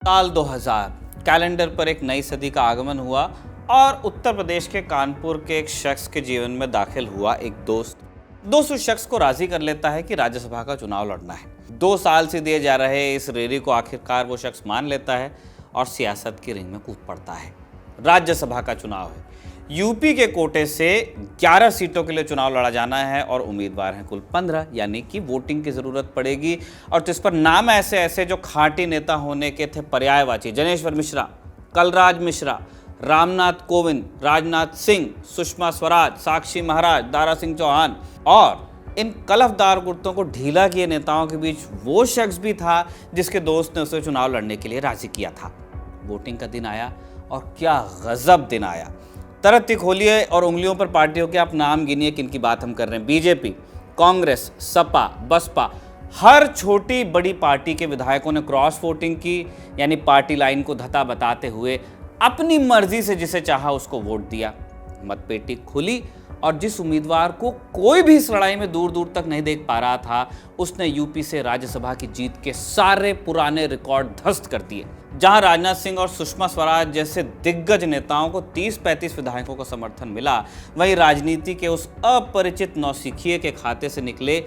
साल 2000 कैलेंडर पर एक नई सदी का आगमन हुआ और उत्तर प्रदेश के कानपुर के एक शख्स के जीवन में दाखिल हुआ एक दोस्त उस शख्स को राजी कर लेता है कि राज्यसभा का चुनाव लड़ना है। 2 साल से दिए जा रहे इस रेरी को आखिरकार वो शख्स मान लेता है और सियासत की रिंग में कूद पड़ता है। राज्यसभा का चुनाव है। यूपी के कोटे से 11 सीटों के लिए चुनाव लड़ा जाना है और उम्मीदवार हैं कुल 15, यानी कि वोटिंग की जरूरत पड़ेगी। और जिस पर नाम ऐसे ऐसे जो खांटी नेता होने के थे पर्यायवाची, जनेश्वर मिश्रा, कलराज मिश्रा, रामनाथ कोविंद, राजनाथ सिंह, सुषमा स्वराज, साक्षी महाराज, दारा सिंह चौहान, और इन कलफदार गुर्दों को ढीला किए नेताओं के बीच वो शख्स भी था जिसके दोस्त ने उसे चुनाव लड़ने के लिए राजी किया था। वोटिंग का दिन आया और क्या गजब दिन आया। तरत्ती खोलिए और उंगलियों पर पार्टियों के आप नाम गिनिए किन की बात हम कर रहे हैं। बीजेपी, कांग्रेस, सपा, बसपा, हर छोटी बड़ी पार्टी के विधायकों ने क्रॉस वोटिंग की, यानी पार्टी लाइन को धता बताते हुए अपनी मर्जी से जिसे चाहा उसको वोट दिया। मतपेटी खुली और जिस उम्मीदवार को कोई भी इस लड़ाई में दूर दूर तक नहीं देख पा रहा था, उसने यूपी से राज्यसभा की जीत के सारे पुराने रिकॉर्ड ध्वस्त कर दिए। जहां राजनाथ सिंह और सुषमा स्वराज जैसे दिग्गज नेताओं को 30-35 विधायकों का समर्थन मिला, वहीं राजनीति के उस अपरिचित नौसिखिए के खाते से निकले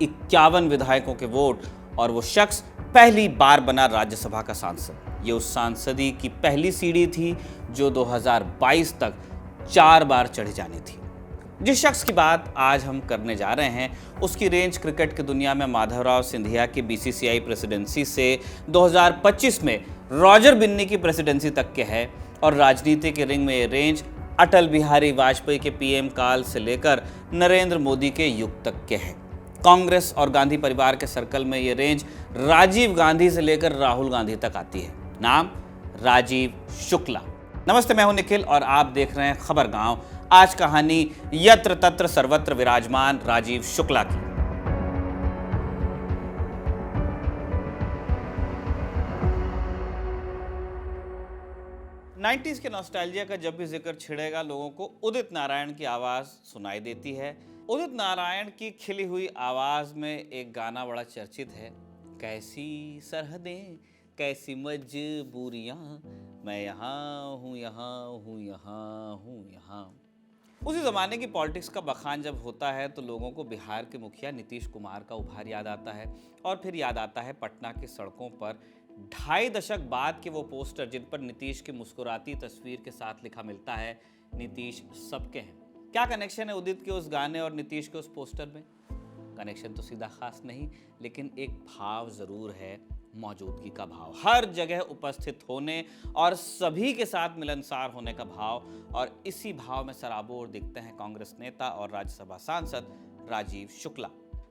51 विधायकों के वोट और वो शख्स पहली बार बना राज्यसभा का सांसद। ये उस सांसदी की पहली सीढ़ी थी जो 2022 तक 4 बार चढ़ी जानी थी। जिस शख्स की बात आज हम करने जा रहे हैं उसकी रेंज क्रिकेट की दुनिया में माधवराव सिंधिया की बीसीसीआई प्रेसिडेंसी से 2025 में रॉजर बिन्नी की प्रेसिडेंसी तक के है और राजनीति के रिंग में ये रेंज अटल बिहारी वाजपेयी के पीएम काल से लेकर नरेंद्र मोदी के युग तक के है। कांग्रेस और गांधी परिवार के सर्कल में ये रेंज राजीव गांधी से लेकर राहुल गांधी तक आती है। नाम राजीव शुक्ला। नमस्ते, मैं हूं निखिल और आप देख रहे हैं खबर गांव। आज कहानी यत्र तत्र सर्वत्र विराजमान राजीव शुक्ला की। नाइन्टीज के नॉस्टैल्जिया का जब भी जिक्र छिड़ेगा, लोगों को उदित नारायण की आवाज सुनाई देती है। उदित नारायण की खिली हुई आवाज में एक गाना बड़ा चर्चित है, कैसी सरहदें कैसी मजबूरियां, मैं यहाँ हूँ यहाँ हूँ यहाँ हूँ यहाँ। उसी ज़माने की पॉलिटिक्स का बखान जब होता है तो लोगों को बिहार के मुखिया नीतीश कुमार का उभार याद आता है और फिर याद आता है पटना की सड़कों पर 2.5 दशक बाद के वो पोस्टर जिन पर नीतीश की मुस्कुराती तस्वीर के साथ लिखा मिलता है, नीतीश सबके हैं। क्या कनेक्शन है उदित के उस गाने और नीतीश के उस पोस्टर में? कनेक्शन तो सीधा खास नहीं, लेकिन एक भाव ज़रूर है, मौजूदगी का भाव, हर जगह उपस्थित होने और सभी के साथ मिलनसार होने का भाव। और इसी भाव में सराबोर दिखते हैं कांग्रेस नेता और राज्यसभा सांसद राजीव शुक्ला।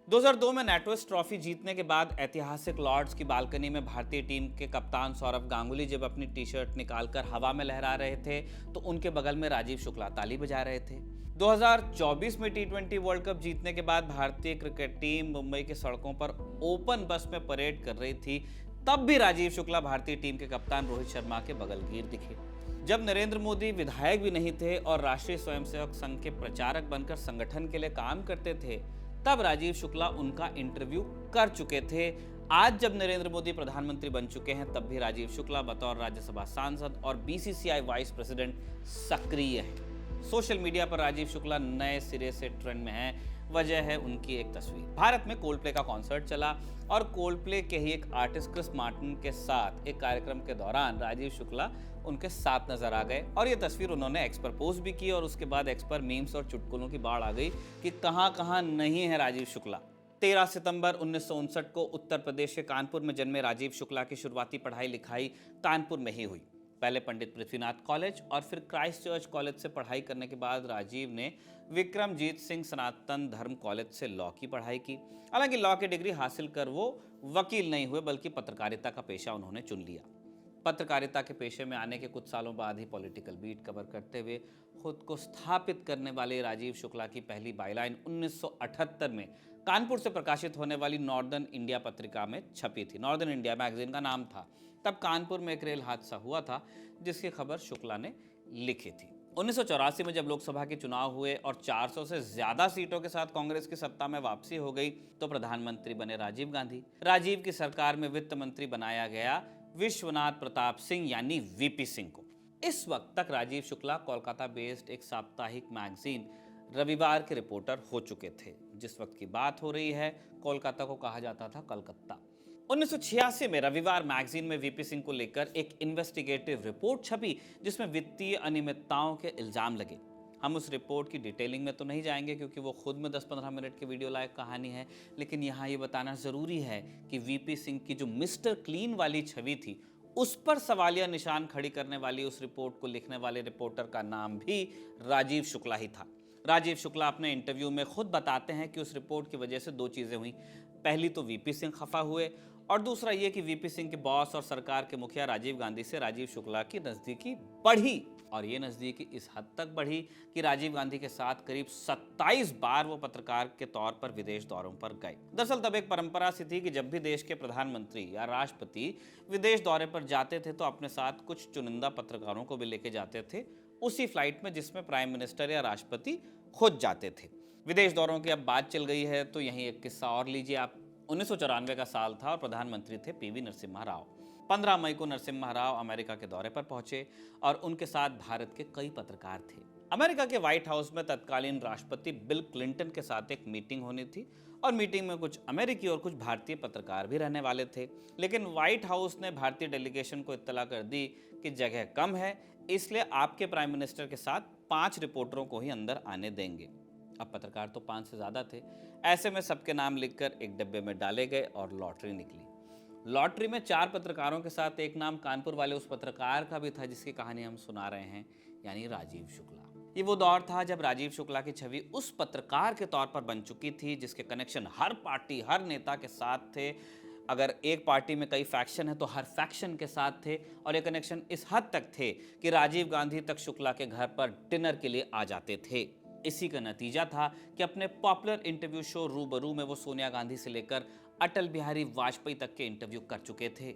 2002 में नेटवर्स ट्रॉफी जीतने के बाद ऐतिहासिक लॉर्ड्स की बालकनी में भारतीय टीम के कप्तान सौरव गांगुली जब अपनी टी शर्ट निकालकर हवा में लहरा रहे थे तो उनके बगल में राजीव शुक्ला ताली बजा रहे थे। 2024 में टी20 वर्ल्ड कप जीतने के बाद भारतीय क्रिकेट टीम मुंबई की सड़कों पर ओपन बस में परेड कर रही थी, तब भी राजीव शुक्ला भारतीय टीम के कप्तान रोहित शर्मा के बगलगीर दिखे। जब नरेंद्र मोदी विधायक भी नहीं थे और राष्ट्रीय स्वयंसेवक संघ के प्रचारक बनकर संगठन के लिए काम करते थे, तब राजीव शुक्ला उनका इंटरव्यू कर चुके थे। आज जब नरेंद्र मोदी प्रधानमंत्री बन चुके हैं तब भी राजीव शुक्ला बतौर राज्यसभा सांसद और बीसीसीआई वाइस प्रेसिडेंट सक्रिय है। सोशल मीडिया पर राजीव शुक्ला नए सिरे से ट्रेंड में हैं। वजह है उनकी एक तस्वीर। भारत में कोल्डप्ले का कॉन्सर्ट चला और कोल्डप्ले के ही एक आर्टिस्ट क्रिस मार्टिन के साथ एक कार्यक्रम के दौरान राजीव शुक्ला उनके साथ नजर आ गए और ये तस्वीर उन्होंने एक्स पर पोस्ट भी की और उसके बाद एक्स पर मीम्स और चुटकुलों की बाढ़ आ गई कि कहां कहां नहीं है राजीव शुक्ला। 13 सितंबर 1959 को उत्तर प्रदेश के कानपुर में जन्मे राजीव शुक्ला की शुरुआती पढ़ाई लिखाई कानपुर में ही हुई। पहले पंडित पृथ्वीनाथ कॉलेज और फिर क्राइस्ट चर्च कॉलेज से पढ़ाई करने के बाद राजीव ने विक्रमजीत सिंह सनातन धर्म कॉलेज से लॉ की पढ़ाई की। हालांकि लॉ की डिग्री हासिल कर वो वकील नहीं हुए बल्कि पत्रकारिता का पेशा उन्होंने चुन लिया। पत्रकारिता के पेशे में आने के कुछ सालों बाद ही पॉलिटिकल बीट कवर करते हुए खुद को स्थापित करने वाले राजीव शुक्ला की पहली बाइलाइन 1978 में कानपुर से प्रकाशित होने वाली नॉर्दर्न इंडिया पत्रिका में छपी थी। नॉर्दर्न इंडिया मैगजीन का नाम था। तब कानपुर में एक रेल हादसा हुआ था जिसकी खबर शुक्ला ने लिखी थी। 1984 में जब लोकसभा के चुनाव हुए और 400 से ज्यादा सीटों के साथ कांग्रेस की सत्ता में वापसी हो गई तो प्रधानमंत्री बने राजीव गांधी। राजीव की सरकार में वित्त मंत्री बनाया गया विश्वनाथ प्रताप सिंह यानी वीपी सिंह को। इस वक्त तक राजीव शुक्ला कोलकाता बेस्ड एक साप्ताहिक मैगजीन रविवार के रिपोर्टर हो चुके थे। जिस वक्त की बात हो रही है, कोलकाता को कहा जाता था कलकत्ता। 1986 में रविवार मैगजीन में वीपी सिंह को लेकर एक इन्वेस्टिगेटिव रिपोर्ट छपी जिसमें वित्तीय अनियमितताओं के इल्जाम लगे। हम उस रिपोर्ट की डिटेलिंग में तो नहीं जाएंगे क्योंकि वो खुद में 10-15 मिनट की वीडियो लायक कहानी है, लेकिन यहाँ ये बताना ज़रूरी है कि वीपी सिंह की जो मिस्टर क्लीन वाली छवि थी, उस पर सवालिया निशान खड़ी करने वाली उस रिपोर्ट को लिखने वाले रिपोर्टर का नाम भी राजीव शुक्ला ही था। राजीव शुक्ला अपने इंटरव्यू में खुद बताते हैं कि उस रिपोर्ट की वजह से दो चीज़ें हुई। पहली तो वीपी सिंह खफा हुए और दूसरा ये कि वीपी सिंह के बॉस और सरकार के मुखिया राजीव गांधी से राजीव शुक्ला की नज़दीकी बढ़ी, और ये नज़दीकी इस हद तक बढ़ी कि राजीव गांधी के साथ करीब 27 बार वो पत्रकार के तौर पर विदेश दौरों पर गए। दरअसल तब एक परंपरा सी थी कि जब भी देश के प्रधानमंत्री या राष्ट्रपति विदेश दौरे पर जाते थे तो अपने साथ कुछ चुनिंदा पत्रकारों को भी लेके जाते थे, उसी फ्लाइट में जिसमें प्राइम मिनिस्टर या राष्ट्रपति खुद जाते थे। विदेश दौरों की अब बात चल गई है तो यहीं एक किस्सा और लीजिए आप। 1994 का साल था और प्रधानमंत्री थे पीवी नरसिम्हा राव। 15 मई को नरसिम्हा राव अमेरिका के दौरे पर पहुंचे और उनके साथ भारत के कई पत्रकार थे। अमेरिका के व्हाइट हाउस में तत्कालीन राष्ट्रपति बिल क्लिंटन के साथ एक मीटिंग होनी थी और मीटिंग में कुछ अमेरिकी और कुछ भारतीय पत्रकार भी रहने वाले थे, लेकिन व्हाइट हाउस ने भारतीय डेलीगेशन को इत्तला कर दी कि जगह कम है, इसलिए आपके प्राइम मिनिस्टर के साथ 5 रिपोर्टरों को ही अंदर आने देंगे। अब पत्रकार तो 5 से ज़्यादा थे। ऐसे में सबके नाम लिखकर एक डब्बे में डाले गए और लॉटरी निकली। लॉटरी में 4 पत्रकारों के साथ एक नाम कानपुर वाले उस पत्रकार का भी था जिसकी कहानी हम सुना रहे हैं, यानी राजीव शुक्ला। ये वो दौर था जब राजीव शुक्ला की छवि उस पत्रकार के तौर पर बन चुकी थी जिसके कनेक्शन हर पार्टी, हर नेता के साथ थे। अगर एक पार्टी में कई फैक्शन है तो हर फैक्शन के साथ थे, और ये कनेक्शन इस हद तक थे कि राजीव गांधी तक शुक्ला के घर पर डिनर के लिए आ जाते थे। इसी का नतीजा था कि अपने पॉपुलर इंटरव्यू शो रूबरू में वो सोनिया गांधी से लेकर अटल बिहारी वाजपेयी तक के इंटरव्यू कर चुके थे।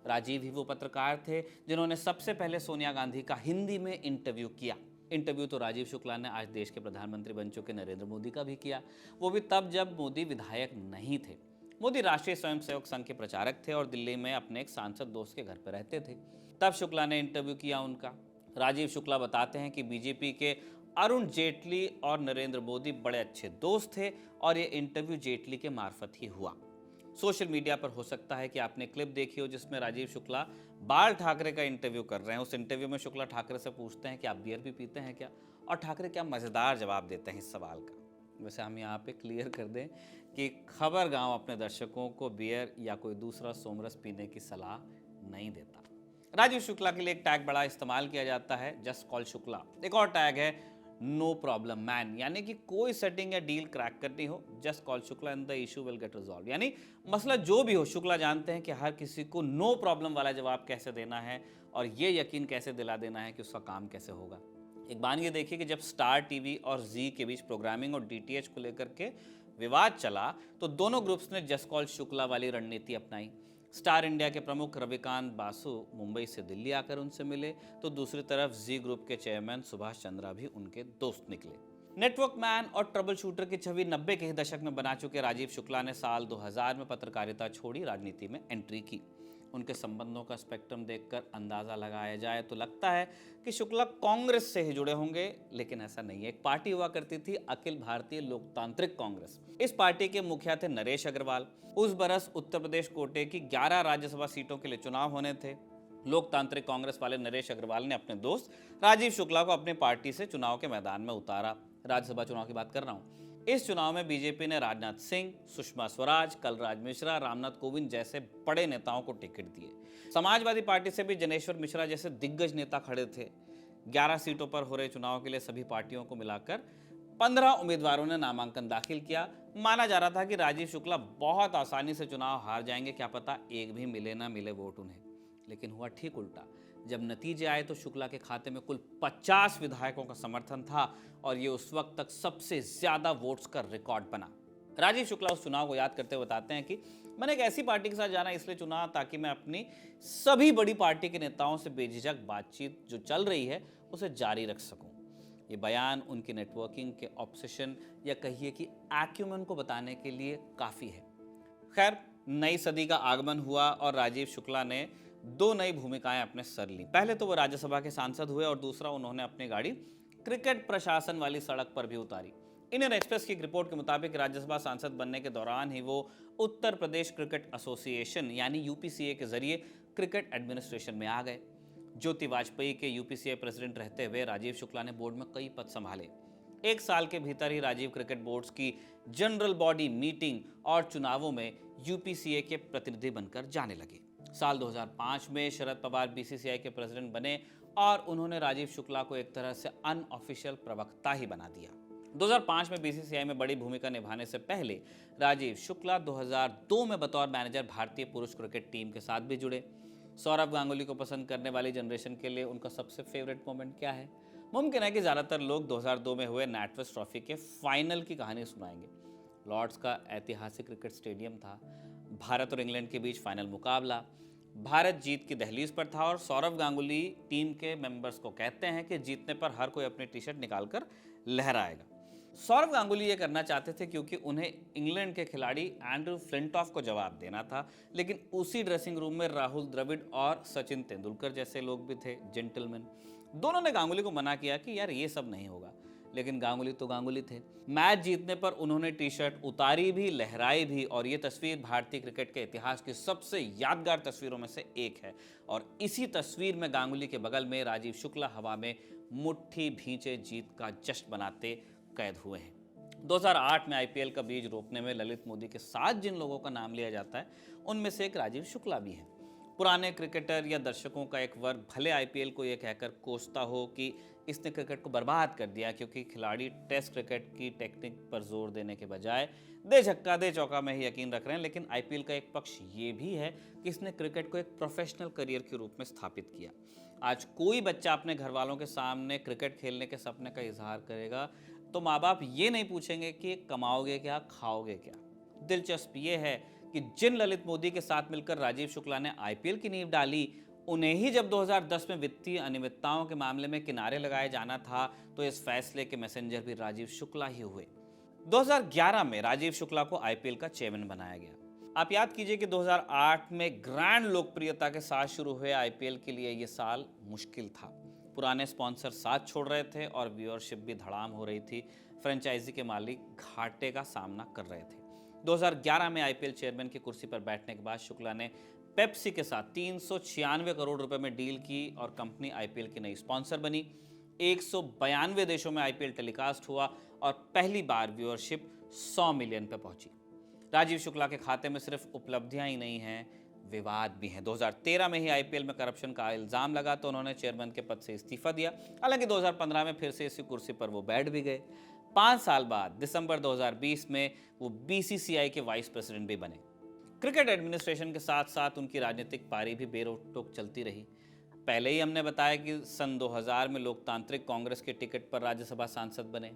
राजीव ही वो पत्रकार थे जिन्होंने सबसे पहले सोनिया गांधी का हिंदी में इंटरव्यू किया। इंटरव्यू तो राजीव शुक्ला ने आज देश के प्रधानमंत्री बन चुके नरेंद्र मोदी का भी किया, वो भी तब जब मोदी विधायक नहीं थे। मोदी राष्ट्रीय स्वयंसेवक संघ के प्रचारक थे और दिल्ली में अपने एक सांसद दोस्त के घर पर रहते थे। तब शुक्ला ने इंटरव्यू किया उनका। राजीव शुक्ला बताते हैं कि बीजेपी के अरुण जेटली और नरेंद्र मोदी बड़े अच्छे दोस्त थे और ये इंटरव्यू जेटली के मार्फत ही हुआ। सोशल मीडिया पर हो सकता है कि आपने क्लिप देखी हो जिसमें राजीव शुक्ला बाल ठाकरे का इंटरव्यू कर रहे हैं। उस इंटरव्यू में शुक्ला ठाकरे से पूछते हैं कि आप बियर भी पीते हैं क्या, और ठाकरे क्या मज़ेदार जवाब देते हैं इस सवाल का। वैसे हम यहाँ पे क्लियर कर दें कि खबर गांव अपने दर्शकों को बियर या कोई दूसरा सोमरस पीने की सलाह नहीं देता। राजीव शुक्ला के लिए एक टैग बड़ा इस्तेमाल किया जाता है, जस्ट कॉल शुक्ला। एक और टैग है नो प्रॉब्लम मैन, यानी कि कोई सेटिंग या डील क्रैक करनी हो, just call Shukla and the issue will get resolve. यानी मसला जो भी हो, शुक्ला जानते हैं कि हर किसी को नो प्रॉब्लम वाला जवाब कैसे देना है और ये यकीन कैसे दिला देना है कि उसका काम कैसे होगा। एक बार ये देखिए कि जब स्टार टीवी और जी के बीच प्रोग्रामिंग और डीटीएच को लेकर के विवाद चला तो दोनों ग्रुप्स ने जस्ट कॉल शुक्ला वाली रणनीति अपनाई। स्टार इंडिया के प्रमुख रविकांत बासु मुंबई से दिल्ली आकर उनसे मिले, तो दूसरी तरफ जी ग्रुप के चेयरमैन सुभाष चंद्रा भी उनके दोस्त निकले। नेटवर्क मैन और ट्रबल शूटर की छवि 90 के ही दशक में बना चुके राजीव शुक्ला ने साल 2000 में पत्रकारिता छोड़ी, राजनीति में एंट्री की। उनके संबंधों का स्पेक्ट्रम देखकर अंदाजा लगाया जाए तो लगता है कि शुक्ला कांग्रेस से ही जुड़े होंगे, लेकिन ऐसा नहीं है। एक पार्टी हुआ करती थी अखिल भारतीय लोकतांत्रिक कांग्रेस। इस पार्टी के मुखिया थे नरेश अग्रवाल। उस बरस उत्तर प्रदेश कोटे की 11 राज्यसभा सीटों के लिए चुनाव होने थे। लोकतांत्रिक कांग्रेस वाले नरेश अग्रवाल ने अपने दोस्त राजीव शुक्ला को अपनी पार्टी से चुनाव के मैदान में उतारा। राज्यसभा चुनाव की बात कर रहा हूँ। इस चुनाव में बीजेपी ने राजनाथ सिंह, सुषमा स्वराज, कलराज मिश्रा, रामनाथ कोविंद जैसे बड़े नेताओं को टिकट दिए। समाजवादी पार्टी से भी जनेश्वर मिश्रा जैसे दिग्गज नेता खड़े थे। 11 सीटों पर हो रहे चुनाव के लिए सभी पार्टियों को मिलाकर 15 उम्मीदवारों ने नामांकन दाखिल किया। माना जा रहा था कि राजीव शुक्ला बहुत आसानी से चुनाव हार जाएंगे, क्या पता एक भी मिले ना मिले वोट उन्हें। लेकिन हुआ ठीक उल्टा। जब नतीजे आए तो शुक्ला के खाते में कुल 50 विधायकों का समर्थन था और ये उस वक्त तक सबसे ज्यादा वोट्स का रिकॉर्ड बना। राजीव शुक्ला उस चुनाव को याद करते बताते हैं कि मैंने एक ऐसी पार्टी के साथ जाना इसलिए चुना ताकि मैं अपनी सभी बड़ी पार्टी के नेताओं से बेझिझक बातचीत जो चल रही है उसे जारी रख सकूं। ये बयान उनकी नेटवर्किंग के ऑब्सेशन या कहिए कि एक्यूमेन को बताने के लिए काफ़ी है। खैर, नई सदी का आगमन हुआ और राजीव शुक्ला ने दो नई भूमिकाएं अपने सर ली। पहले तो वो राज्यसभा के सांसद हुए और दूसरा उन्होंने अपनी गाड़ी क्रिकेट प्रशासन वाली सड़क पर भी उतारी। इंडियन एक्सप्रेस की एक रिपोर्ट के मुताबिक राज्यसभा सांसद बनने के दौरान ही वो उत्तर प्रदेश क्रिकेट एसोसिएशन यानी यूपीसीए के जरिए क्रिकेट एडमिनिस्ट्रेशन में आ गए। ज्योति वाजपेयी के यूपीसीए प्रेसिडेंट रहते हुए राजीव शुक्ला ने बोर्ड में कई पद संभाले। एक साल के भीतर ही राजीव क्रिकेट बोर्ड्स की जनरल बॉडी मीटिंग और चुनावों में यूपीसीए के प्रतिनिधि बनकर जाने लगे। साल 2005 में शरद पवार बीसीसीआई के प्रेसिडेंट बने और उन्होंने राजीव शुक्ला को एक तरह से अनऑफिशियल प्रवक्ता ही बना दिया। 2005 में बीसीसीआई में बड़ी भूमिका निभाने से पहले राजीव शुक्ला 2002 में बतौर मैनेजर भारतीय पुरुष क्रिकेट टीम के साथ भी जुड़े। सौरव गांगुली को पसंद करने वाली जनरेशन के लिए उनका सबसे फेवरेट मोमेंट क्या है? मुमकिन है कि ज़्यादातर लोग 2002 में हुए नैटवेस्ट ट्रॉफी के फाइनल की कहानी सुनाएंगे। लॉर्ड्स का ऐतिहासिक क्रिकेट स्टेडियम था, भारत और इंग्लैंड के बीच फाइनल मुकाबला, भारत जीत की दहलीज पर था और सौरव गांगुली टीम के मेंबर्स को कहते हैं कि जीतने पर हर कोई अपनी टी शर्ट निकालकर लहराएगा। सौरव गांगुली ये करना चाहते थे क्योंकि उन्हें इंग्लैंड के खिलाड़ी एंड्रू फ्लिंटॉफ को जवाब देना था, लेकिन उसी ड्रेसिंग रूम में राहुल द्रविड़ और सचिन तेंदुलकर जैसे लोग भी थे, जेंटलमैन। दोनों ने गांगुली को मना किया कि यार ये सब नहीं होगा, लेकिन गांगुली तो गांगुली थे। मैच जीतने पर उन्होंने टी शर्ट उतारी भी, लहराई भी और ये तस्वीर भारतीय क्रिकेट के इतिहास की सबसे यादगार तस्वीरों में से एक है। और इसी तस्वीर में गांगुली के बगल में राजीव शुक्ला हवा में मुट्ठी भींचे जीत का जश्न बनाते कैद हुए हैं। 2008 में आईपीएल का बीज रोपने में ललित मोदी के साथ जिन लोगों का नाम लिया जाता है उनमें से एक राजीव शुक्ला भी है। पुराने क्रिकेटर या दर्शकों का एक वर्ग भले आईपीएल को यह कहकर कोसता हो कि इसने क्रिकेट को बर्बाद कर दिया क्योंकि खिलाड़ी टेस्ट क्रिकेट की टेक्निक पर जोर देने के बजाय दे छक्का दे चौका में ही यकीन रख रहे हैं, लेकिन आईपीएल का एक पक्ष ये भी है कि इसने क्रिकेट को एक प्रोफेशनल करियर के रूप में स्थापित किया। आज कोई बच्चा अपने घर वालों के सामने क्रिकेट खेलने के सपने का इजहार करेगा तो माँ बाप ये नहीं पूछेंगे कि कमाओगे क्या, खाओगे क्या। दिलचस्प ये है कि जिन ललित मोदी के साथ मिलकर राजीव शुक्ला ने आईपीएल की नींव डाली, उन्हें ही जब 2010 में वित्तीय अनियमितताओं के मामले में किनारे लगाए जाना था तो इस फैसले के मैसेंजर भी राजीव शुक्ला ही हुए। 2011 में राजीव शुक्ला को आईपीएल का चेयरमैन बनाया गया। आप याद कीजिए कि 2008 में ग्रैंड लोकप्रियता के साथ शुरू हुए आईपीएल के लिए ये साल मुश्किल था। पुराने स्पॉन्सर साथ छोड़ रहे थे और व्यूअरशिप भी धड़ाम हो रही थी। फ्रेंचाइजी के मालिक घाटे का सामना कर रहे थे। 2011 में आईपीएल चेयरमैन की कुर्सी पर बैठने के बाद शुक्ला ने पेप्सी के साथ 396 करोड़ रुपए में डील की और कंपनी आईपीएल की नई स्पॉन्सर बनी। 192 देशों में आईपीएल टेलीकास्ट हुआ और पहली बार व्यूअरशिप 100 मिलियन पे पहुंची। राजीव शुक्ला के खाते में सिर्फ उपलब्धियां ही नहीं हैं, विवाद भी हैं। 2013 में ही आईपीएल में करप्शन का इल्जाम लगा तो उन्होंने चेयरमैन के पद से इस्तीफा दिया। हालांकि 2015 में फिर से इसी कुर्सी पर वो बैठ भी गए। 5 साल बाद दिसंबर 2020 में वो बीसीसीआई के वाइस प्रेसिडेंट भी बने। क्रिकेट एडमिनिस्ट्रेशन के साथ साथ उनकी राजनीतिक पारी भी बेरोक-टोक चलती रही। पहले ही हमने बताया कि सन 2000 में लोकतांत्रिक कांग्रेस के टिकट पर राज्यसभा सांसद बने।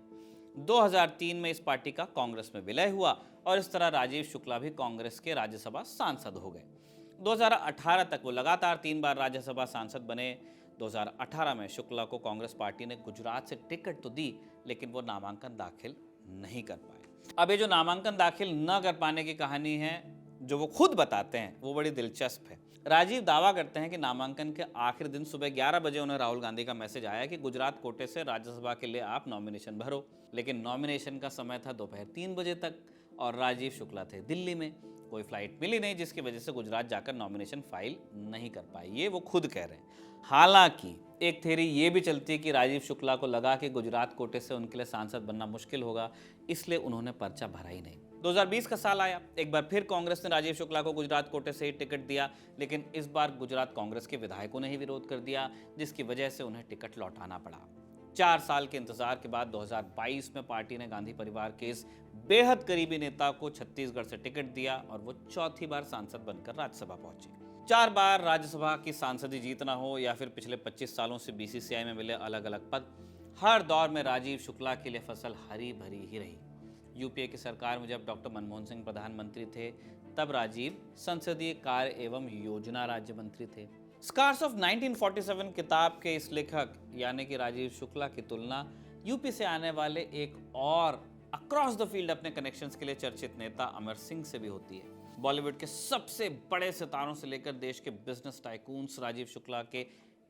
2003 में इस पार्टी का कांग्रेस में विलय हुआ और इस तरह राजीव शुक्ला भी कांग्रेस के राज्यसभा सांसद हो गए। 2018 तक वो लगातार 3 बार राज्यसभा सांसद बने। 2018 में शुक्ला को कांग्रेस पार्टी ने गुजरात से टिकट तो दी, लेकिन वो नामांकन दाखिल नहीं कर पाए। अब ये जो नामांकन दाखिल न कर पाने की कहानी है, जो वो खुद बताते हैं, वो बड़ी दिलचस्प है। राजीव दावा करते हैं कि नामांकन के आखिरी दिन सुबह 11 बजे उन्हें राहुल गांधी का मैसेज आया कि गुजरात कोटे से राज्यसभा के लिए आप नॉमिनेशन भरो, लेकिन नॉमिनेशन का समय था दोपहर 3 बजे तक और राजीव शुक्ला थे दिल्ली में। कोई फ्लाइट मिली नहीं, जिसकी वजह से गुजरात जाकर नॉमिनेशन फाइल नहीं कर पाए, ये वो खुद कह रहे हैं। हालांकि एक थ्योरी ये भी चलती है कि राजीव शुक्ला को लगा कि गुजरात कोटे से उनके लिए सांसद बनना मुश्किल होगा, इसलिए उन्होंने पर्चा भरा ही नहीं। 2020 का साल आया, एक बार फिर कांग्रेस ने राजीव शुक्ला को गुजरात कोटे से ही टिकट दिया, लेकिन इस बार गुजरात कांग्रेस के विधायकों ने ही विरोध कर दिया, जिसकी वजह से उन्हें टिकट लौटाना पड़ा। 4 साल के इंतजार के बाद 2022 में पार्टी ने गांधी परिवार के इस बेहद करीबी नेता को छत्तीसगढ़ से टिकट दिया और वो चौथी बार सांसद बनकर राज्यसभा पहुंचे। 4 बार राज्यसभा की सांसदी जीतना हो या फिर पिछले 25 सालों से बीसीसीआई में मिले अलग अलग पद, हर दौर में राजीव शुक्ला के लिए फसल हरी भरी ही रही। यूपीए की सरकार में जब डॉक्टर मनमोहन सिंह प्रधानमंत्री थे, तब राजीव संसदीय कार्य एवं योजना राज्य मंत्री थे। स्कार्स ऑफ 1947 किताब के इस लेखक यानी कि राजीव शुक्ला की तुलना यूपी से आने वाले एक और अक्रॉस द फील्ड अपने कनेक्शंस के लिए चर्चित नेता अमर सिंह से भी होती है। बॉलीवुड के सबसे बड़े सितारों से लेकर देश के बिजनेस टाइकून्स राजीव शुक्ला के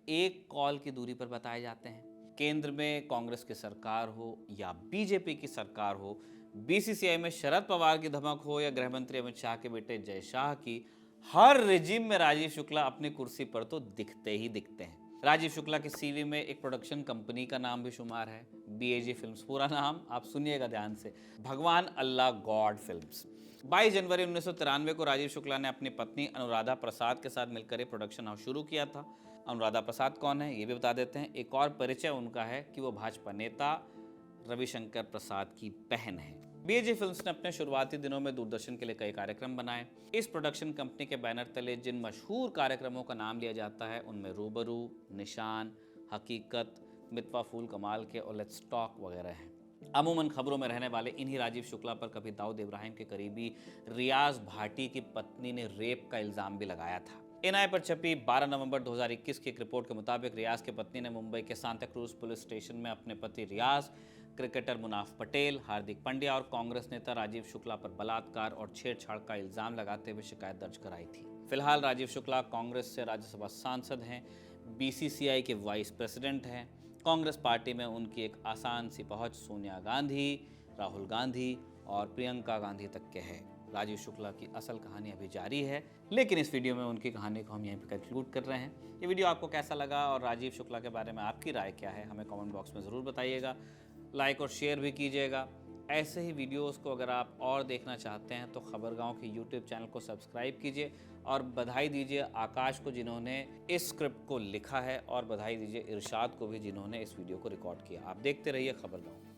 एक कॉल की दूरी पर बताए जाते हैं। केंद्र में कांग्रेस की सरकार हो या बीजेपी की सरकार हो, बीसीसीआई में शरद पवार की धमक हो या गृह मंत्री अमित शाह के बेटे जय शाह की, हर रिजिम में राजीव शुक्ला अपनी कुर्सी पर तो दिखते ही दिखते हैं। राजीव शुक्ला के सीवी में एक प्रोडक्शन कंपनी का नाम भी शुमार है, BAG फिल्म्स। पूरा नाम आप सुनिएगा ध्यान से, भगवान अल्लाह गॉड फिल्म्स। 22 जनवरी 1993 को राजीव शुक्ला ने अपनी पत्नी अनुराधा प्रसाद के साथ मिलकर एक प्रोडक्शन हाउस शुरू किया था। अनुराधा प्रसाद कौन है ये भी बता देते हैं। एक और परिचय उनका है कि वो भाजपा नेता रविशंकर प्रसाद की बहन है। BAG फिल्म्स ने अपने शुरुआती दिनों में दूरदर्शन के लिए कई कार्यक्रम बनाए। इस प्रोडक्शन कंपनी के बैनर तले जिन मशहूर कार्यक्रमों का नाम लिया जाता है उनमें रूबरू, निशान, हकीकत, मितवा फूल कमाल के और लेट्स टॉक वगैरह हैं। अमूमन खबरों में रहने वाले इन्हीं राजीव शुक्ला पर कभी दाऊद इब्राहिम के करीबी रियाज भाटी की पत्नी ने रेप का इल्जाम भी लगाया था। एनआई पर छपी 12 नवंबर 2021 की एक रिपोर्ट के मुताबिक रियाज की पत्नी ने मुंबई के सांता क्रूज पुलिस स्टेशन में अपने पति रियाज, क्रिकेटर मुनाफ पटेल, हार्दिक पांड्या और कांग्रेस नेता राजीव शुक्ला पर बलात्कार और छेड़छाड़ का इल्जाम लगाते हुए शिकायत दर्ज कराई थी। फिलहाल राजीव शुक्ला कांग्रेस से राज्यसभा सांसद हैं, BCCI के वाइस प्रेसिडेंट हैं। कांग्रेस पार्टी में उनकी एक आसान सी पहुंच सोनिया गांधी, राहुल गांधी और प्रियंका गांधी तक के है। राजीव शुक्ला की असल कहानी अभी जारी है, लेकिन इस वीडियो में उनकी कहानी को हम यहीं पर कंक्लूड कर रहे हैं। ये वीडियो आपको कैसा लगा और राजीव शुक्ला के बारे में आपकी राय क्या है, हमें कमेंट बॉक्स में ज़रूर बताइएगा। लाइक और शेयर भी कीजिएगा। ऐसे ही वीडियोस को अगर आप और देखना चाहते हैं तो खबरगांव के YouTube चैनल को सब्सक्राइब कीजिए और बधाई दीजिए आकाश को जिन्होंने इस स्क्रिप्ट को लिखा है और बधाई दीजिए इरशाद को भी जिन्होंने इस वीडियो को रिकॉर्ड किया। आप देखते रहिए खबरगांव।